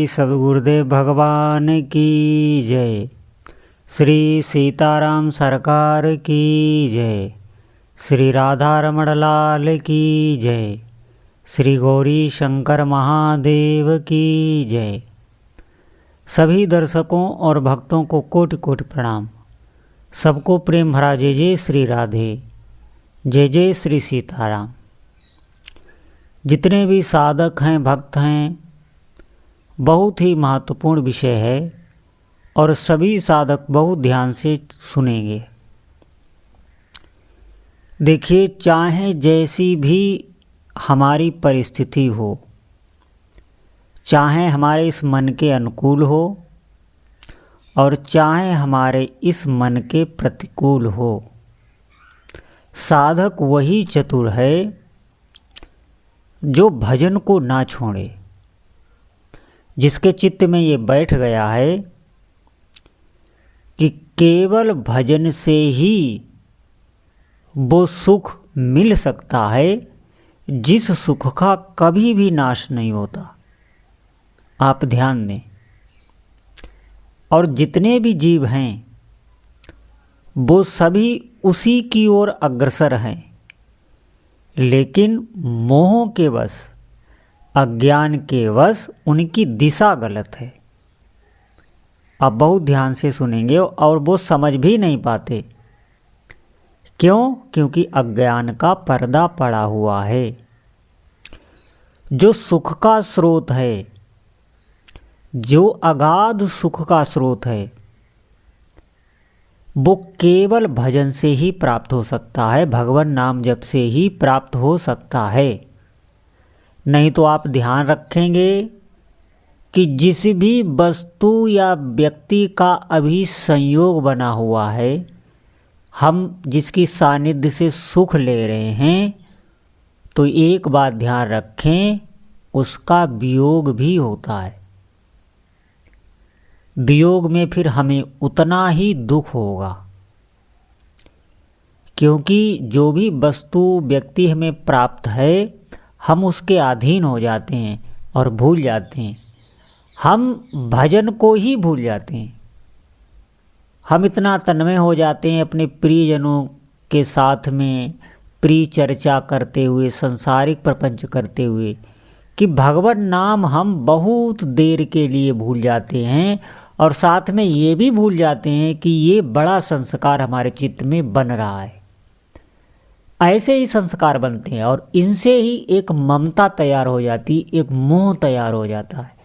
सद्गुरुदेव भगवान की जय। श्री सीताराम सरकार की जय। श्री राधा रमण लाल की जय। श्री गौरी शंकर महादेव की जय। सभी दर्शकों और भक्तों को कोटि कोटि प्रणाम। सबको प्रेम भरा जय जय श्री राधे, जय जय श्री सीताराम। जितने भी साधक हैं, भक्त हैं, बहुत ही महत्वपूर्ण विषय है और सभी साधक बहुत ध्यान से सुनेंगे। देखिए, चाहे जैसी भी हमारी परिस्थिति हो, चाहे हमारे इस मन के अनुकूल हो और चाहे हमारे इस मन के प्रतिकूल हो, साधक वही चतुर है जो भजन को ना छोड़े, जिसके चित्त में ये बैठ गया है कि केवल भजन से ही वो सुख मिल सकता है जिस सुख का कभी भी नाश नहीं होता। आप ध्यान दें। और जितने भी जीव हैं वो सभी उसी की ओर अग्रसर हैं, लेकिन मोह के वश, अज्ञान के वश उनकी दिशा गलत है। आप बहुत ध्यान से सुनेंगे और वो समझ भी नहीं पाते। क्यों? क्योंकि अज्ञान का पर्दा पड़ा हुआ है। जो सुख का स्रोत है, जो अगाध सुख का स्रोत है, वो केवल भजन से ही प्राप्त हो सकता है, भगवान नाम जप से ही प्राप्त हो सकता है। नहीं तो आप ध्यान रखेंगे कि जिस भी वस्तु या व्यक्ति का अभी संयोग बना हुआ है, हम जिसकी सानिध्य से सुख ले रहे हैं, तो एक बात ध्यान रखें, उसका वियोग भी होता है। वियोग में फिर हमें उतना ही दुख होगा, क्योंकि जो भी वस्तु व्यक्ति हमें प्राप्त है, हम उसके अधीन हो जाते हैं और भूल जाते हैं। हम भजन को ही भूल जाते हैं। हम इतना तन्मय हो जाते हैं अपने प्रियजनों के साथ में, प्रिय चर्चा करते हुए, संसारिक प्रपंच करते हुए, कि भगवान नाम हम बहुत देर के लिए भूल जाते हैं और साथ में ये भी भूल जाते हैं कि ये बड़ा संस्कार हमारे चित्त में बन रहा है। ऐसे ही संस्कार बनते हैं और इनसे ही एक ममता तैयार हो जाती, एक मोह तैयार हो जाता है।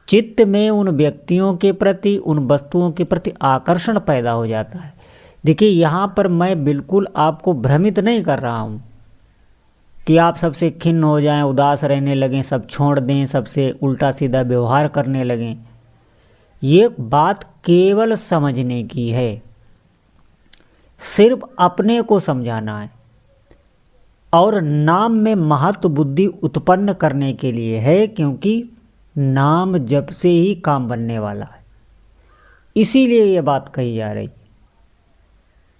चित्त में उन व्यक्तियों के प्रति, उन वस्तुओं के प्रति आकर्षण पैदा हो जाता है। देखिए, यहाँ पर मैं बिल्कुल आपको भ्रमित नहीं कर रहा हूँ कि आप सबसे खिन्न हो जाएं, उदास रहने लगें, सब छोड़ दें, सबसे उल्टा सीधा व्यवहार करने लगें। ये बात केवल समझने की है, सिर्फ अपने को समझाना है और नाम में महत्व बुद्धि उत्पन्न करने के लिए है, क्योंकि नाम जप से ही काम बनने वाला है। इसीलिए ये बात कही जा रही है।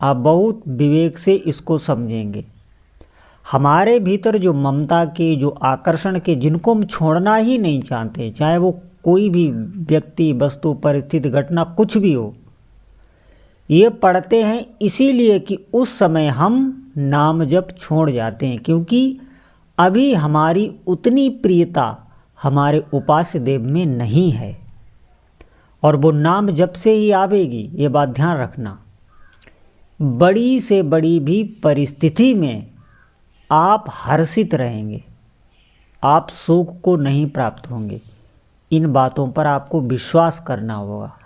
आप बहुत विवेक से इसको समझेंगे। हमारे भीतर जो ममता के, जो आकर्षण के, जिनको हम छोड़ना ही नहीं चाहते, चाहे वो कोई भी व्यक्ति, वस्तु, परिस्थिति, घटना कुछ भी हो, ये पढ़ते हैं इसीलिए कि उस समय हम नाम जप छोड़ जाते हैं, क्योंकि अभी हमारी उतनी प्रियता हमारे उपास्य देव में नहीं है और वो नाम जप से ही आवेगी। ये बात ध्यान रखना। बड़ी से बड़ी भी परिस्थिति में आप हर्षित रहेंगे, आप सुख को नहीं प्राप्त होंगे। इन बातों पर आपको विश्वास करना होगा।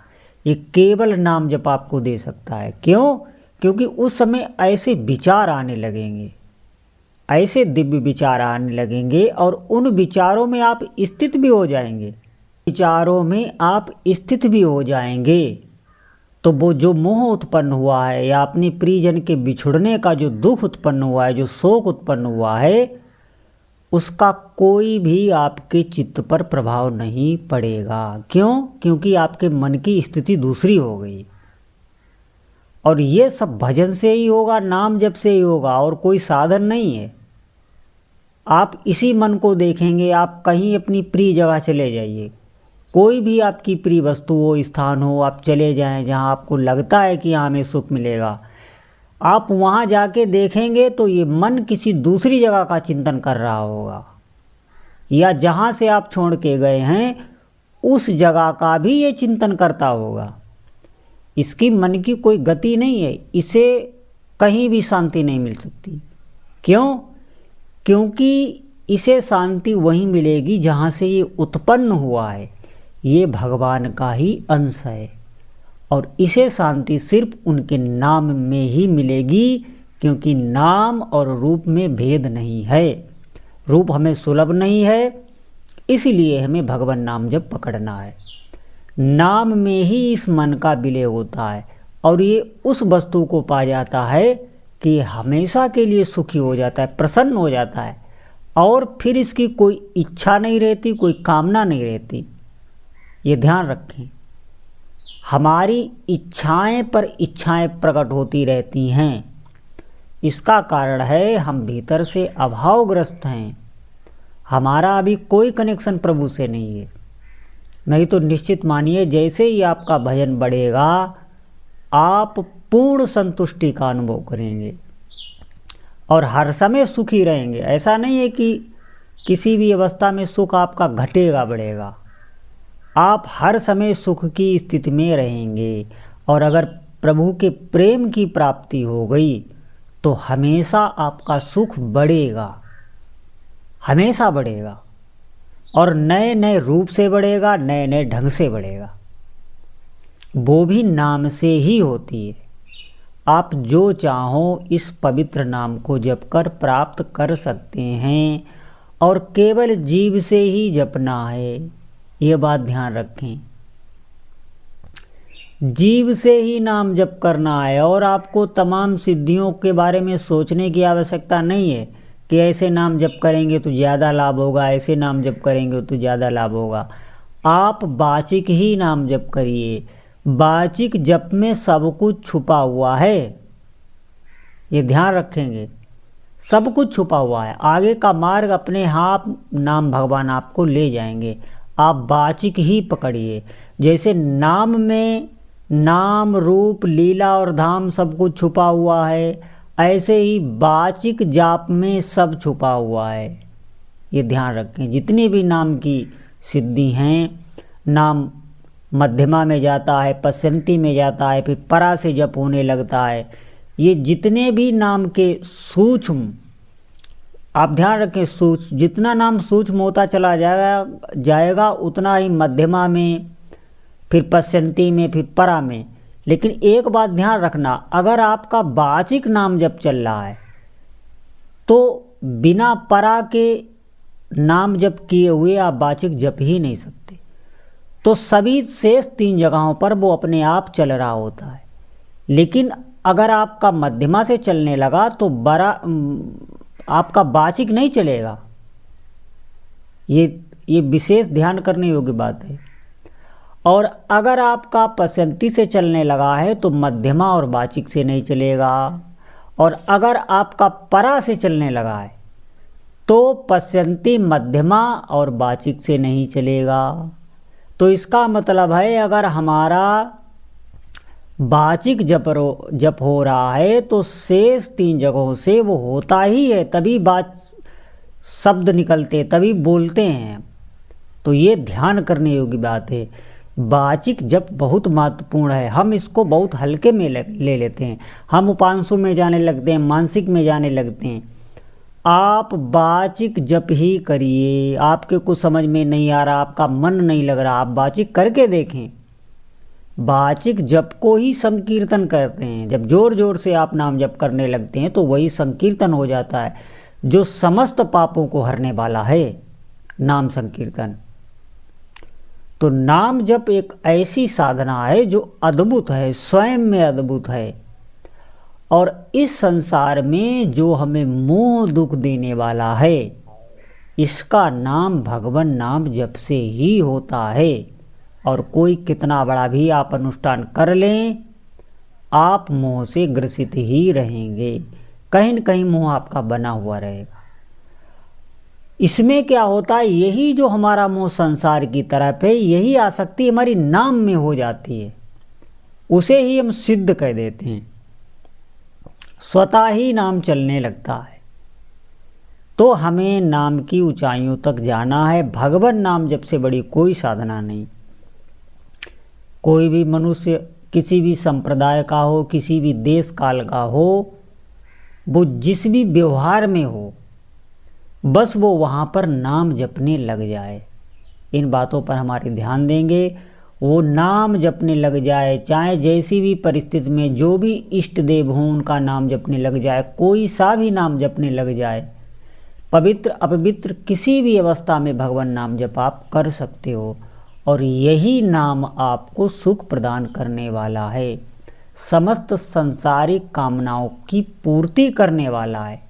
ये केवल नाम जप आपको दे सकता है। क्यों? क्योंकि उस समय ऐसे विचार आने लगेंगे, ऐसे दिव्य विचार आने लगेंगे और उन विचारों में आप स्थित भी हो जाएंगे। विचारों में आप स्थित भी हो जाएंगे तो वो जो मोह उत्पन्न हुआ है या अपने प्रियजन के बिछुड़ने का जो दुख उत्पन्न हुआ है, जो शोक उत्पन्न हुआ है, उसका कोई भी आपके चित्त पर प्रभाव नहीं पड़ेगा। क्यों? क्योंकि आपके मन की स्थिति दूसरी हो गई। और ये सब भजन से ही होगा, नाम जप से ही होगा, और कोई साधन नहीं है। आप इसी मन को देखेंगे। आप कहीं अपनी प्रिय जगह चले जाइए, कोई भी आपकी प्रिय वस्तु हो, स्थान हो, आप चले जाएं जहां आपको लगता है कि यहाँ हमें सुख मिलेगा, आप वहाँ जाके देखेंगे तो ये मन किसी दूसरी जगह का चिंतन कर रहा होगा, या जहाँ से आप छोड़ के गए हैं उस जगह का भी ये चिंतन करता होगा। इसकी मन की कोई गति नहीं है, इसे कहीं भी शांति नहीं मिल सकती। क्यों? क्योंकि इसे शांति वहीं मिलेगी जहाँ से ये उत्पन्न हुआ है, ये भगवान का ही अंश है, और इसे शांति सिर्फ उनके नाम में ही मिलेगी, क्योंकि नाम और रूप में भेद नहीं है, रूप हमें सुलभ नहीं है, इसलिए हमें भगवान नाम जब पकड़ना है। नाम में ही इस मन का विलय होता है और ये उस वस्तु को पा जाता है कि हमेशा के लिए सुखी हो जाता है, प्रसन्न हो जाता है, और फिर इसकी कोई इच्छा नहीं रहती, कोई कामना नहीं रहती। ये ध्यान रखें, हमारी इच्छाएं पर इच्छाएं प्रकट होती रहती हैं। इसका कारण है हम भीतर से अभावग्रस्त हैं, हमारा अभी कोई कनेक्शन प्रभु से नहीं है। नहीं तो निश्चित मानिए जैसे ही आपका भजन बढ़ेगा आप पूर्ण संतुष्टि का अनुभव करेंगे और हर समय सुखी रहेंगे। ऐसा नहीं है कि किसी भी अवस्था में सुख आपका घटेगा बढ़ेगा, आप हर समय सुख की स्थिति में रहेंगे। और अगर प्रभु के प्रेम की प्राप्ति हो गई तो हमेशा आपका सुख बढ़ेगा, हमेशा बढ़ेगा, और नए नए रूप से बढ़ेगा, नए नए ढंग से बढ़ेगा। वो भी नाम से ही होती है। आप जो चाहो इस पवित्र नाम को जप कर प्राप्त कर सकते हैं, और केवल जीव से ही जपना है, ये बात ध्यान रखें। जीव से ही नाम जप करना है, और आपको तमाम सिद्धियों के बारे में सोचने की आवश्यकता नहीं है कि ऐसे नाम जप करेंगे तो ज़्यादा लाभ होगा, ऐसे नाम जप करेंगे तो ज़्यादा लाभ होगा। आप वाचिक ही नाम जप करिए। वाचिक जप में सब कुछ छुपा हुआ है, ये ध्यान रखेंगे, सब कुछ छुपा हुआ है। आगे का मार्ग अपने आप नाम भगवान आपको ले जाएंगे। आप वाचिक ही पकड़िए। जैसे नाम में नाम रूप लीला और धाम सब कुछ छुपा हुआ है, ऐसे ही वाचिक जाप में सब छुपा हुआ है, ये ध्यान रखें। जितनी भी नाम की सिद्धि हैं, नाम मध्यमा में जाता है, पश्यंती में जाता है, फिर परा से जप होने लगता है, ये जितने भी नाम के सूक्ष्म, आप ध्यान रखें, सूक्ष्म जितना नाम सूक्ष्म होता चला जाएगा उतना ही मध्यमा में, फिर पश्यंती में, फिर परा में। लेकिन एक बात ध्यान रखना, अगर आपका वाचिक नाम जप चल रहा है तो बिना परा के नाम जप किए हुए आप वाचिक जप ही नहीं सकते। तो सभी शेष 3 जगहों पर वो अपने आप चल रहा होता है। लेकिन अगर आपका मध्यमा से चलने लगा तो आपका वाचिक नहीं चलेगा। ये विशेष ध्यान करने योग्य बात है। और अगर आपका पश्यंती से चलने लगा है तो मध्यमा और वाचिक से नहीं चलेगा। और अगर आपका परा से चलने लगा है तो पश्यंती, मध्यमा और वाचिक से नहीं चलेगा। तो इसका मतलब है अगर हमारा वाचिक जप हो रहा है तो शेष 3 जगहों से वो होता ही है, तभी शब्द निकलते, तभी बोलते हैं। तो ये ध्यान करने योग्य बात है। वाचिक जप बहुत महत्वपूर्ण है। हम इसको बहुत हल्के में ले लेते हैं, हम उपांशु में जाने लगते हैं, मानसिक में जाने लगते हैं। आप वाचिक जप ही करिए। आपके कुछ समझ में नहीं आ रहा, आपका मन नहीं लग रहा, आप वाचिक करके देखें। वाचिक जप को ही संकीर्तन कहते हैं। जब जोर जोर से आप नाम जप करने लगते हैं तो वही संकीर्तन हो जाता है, जो समस्त पापों को हरने वाला है, नाम संकीर्तन। तो नाम जप एक ऐसी साधना है जो अद्भुत है, स्वयं में अद्भुत है। और इस संसार में जो हमें मोह दुख देने वाला है, इसका नाम भगवान नाम जप से ही होता है। और कोई कितना बड़ा भी आप अनुष्ठान कर लें, आप मोह से ग्रसित ही रहेंगे, कहीं न कहीं मोह आपका बना हुआ रहेगा। इसमें क्या होता है, यही जो हमारा मोह संसार की तरफ है, यही आसक्ति हमारी नाम में हो जाती है, उसे ही हम सिद्ध कह देते हैं, स्वतः ही नाम चलने लगता है। तो हमें नाम की ऊंचाइयों तक जाना है। भगवान नाम जप से बड़ी कोई साधना नहीं। कोई भी मनुष्य किसी भी संप्रदाय का हो, किसी भी देश काल का हो, वो जिस भी व्यवहार में हो, बस वो वहाँ पर नाम जपने लग जाए। इन बातों पर हमारे ध्यान देंगे। वो नाम जपने लग जाए, चाहे जैसी भी परिस्थिति में जो भी इष्ट देव हों उनका नाम जपने लग जाए, कोई सा भी नाम जपने लग जाए। पवित्र अपवित्र किसी भी अवस्था में भगवान नाम जप आप कर सकते हो, और यही नाम आपको सुख प्रदान करने वाला है, समस्त संसारिक कामनाओं की पूर्ति करने वाला है।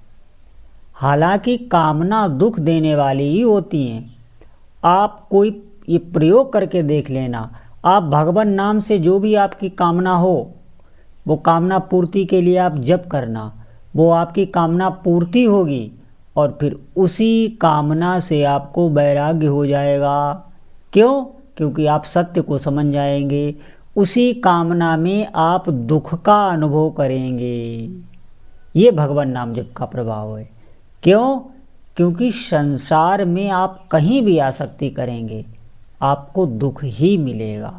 हालांकि कामना दुख देने वाली ही होती हैं। आप कोई ये प्रयोग करके देख लेना, आप भगवान नाम से जो भी आपकी कामना हो, वो कामना पूर्ति के लिए आप जप करना, वो आपकी कामना पूर्ति होगी, और फिर उसी कामना से आपको वैराग्य हो जाएगा। क्यों? क्योंकि आप सत्य को समझ जाएंगे। उसी कामना में आप दुख का अनुभव करेंगे। ये भगवान नाम जप का प्रभाव है। क्यों? क्योंकि संसार में आप कहीं भी आसक्ति करेंगे, आपको दुख ही मिलेगा।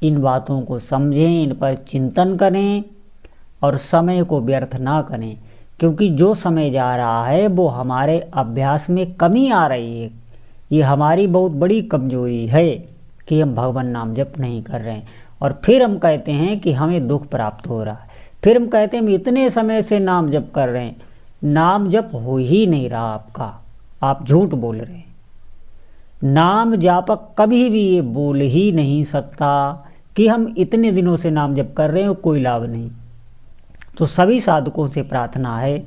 इन बातों को समझें, इन पर चिंतन करें और समय को व्यर्थ ना करें, क्योंकि जो समय जा रहा है वो हमारे अभ्यास में कमी आ रही है। ये हमारी बहुत बड़ी कमजोरी है कि हम भगवान नाम जप नहीं कर रहे हैं, और फिर हम कहते हैं कि हमें दुख प्राप्त हो रहा है। फिर हम कहते हैं हम इतने समय से नाम जप कर रहे हैं, नाम जप हो ही नहीं रहा आपका, आप झूठ बोल रहे हैं। नाम जापक कभी भी ये बोल ही नहीं सकता कि हम इतने दिनों से नाम जप कर रहे हैं और कोई लाभ नहीं। तो सभी साधकों से प्रार्थना है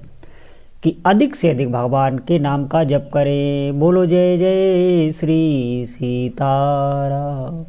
कि अधिक से अधिक भगवान के नाम का जप करें। बोलो जय जय श्री सीताराम।